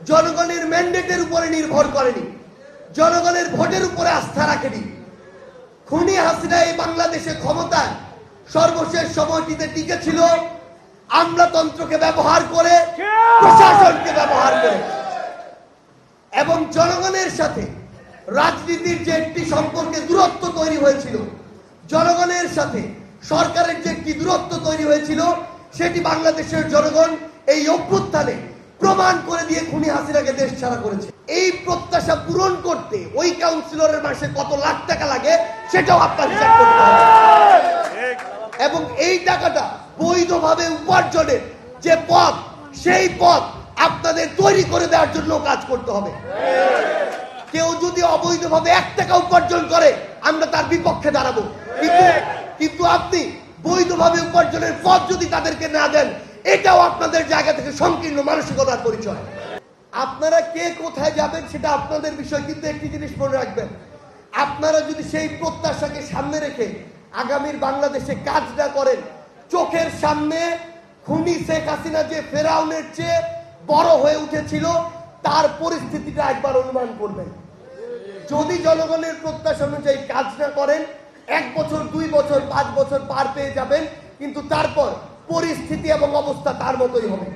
জনগণের ম্যান্ডেটের উপরে নির্ভর করেনি, জনগণের ভোটের উপরে আস্থা রাখেনি। খুনি হাসিনা এই বাংলাদেশে ক্ষমতায় সর্বশেষ সময়টিতে টিকে ছিল আমলাতন্ত্রকে ব্যবহার করে, প্রশাসনকে ব্যবহার করে, এবং জনগণের সাথে রাজনীতির যে একটি সম্পর্কে দূরত্ব তৈরি হয়েছিল, জনগণের সাথে সরকারের যে একটি দূরত্ব তৈরি হয়েছিল, সেটি বাংলাদেশের জনগণ এই অভ্যুত্থানে প্রমাণ করে দিয়ে খুনি হাসিনাকে দেশ ছাড়া করেছে। এই প্রত্যাশা পূরণ করতে ওই কাউন্সিলরের মাসে কত লাখ টাকা লাগে সেটাও আপনার হিসাব করতে হবে, এবং এই টাকাটা বৈধভাবে উপার্জনের যে পথ, সেই পথ আপনাদের তৈরি করে দেওয়ার জন্য কাজ করতে হবে। কেউ যদি অবৈধভাবে 1 টাকা উপার্জন করে আমরা তার বিপক্ষে দাঁড়াবো, কিন্তু আপনি বৈধভাবে উপার্জনের পথ যদি তাদেরকে না দেন, এটাও আপনাদের জায়গা থেকে সংকীর্ণ মানসিকতার পরিচয়। আপনারা কে কোথায় যাবেন সেটা আপনাদের বিষয়, কিন্তু একটি জিনিস মনে রাখবেন, আপনারা যদি সেই প্রত্যাশাকে সামনে রেখে আগামীর বাংলাদেশে কাজ না করেন, চোখের সামনে খুনি শেখ হাসিনা যে ফেরাউনের চেয়ে বড় হয়ে উঠেছিল তার পরিস্থিতিটা একবার অনুমান করবেন। যদি জনগণের প্রত্যাশা অনুযায়ী কাজ না করেন, 1 বছর 2 বছর 5 বছর পার পেয়ে যাবেন, কিন্তু তারপর পরিস্থিতি এবং অবস্থা তার মতোই হবে।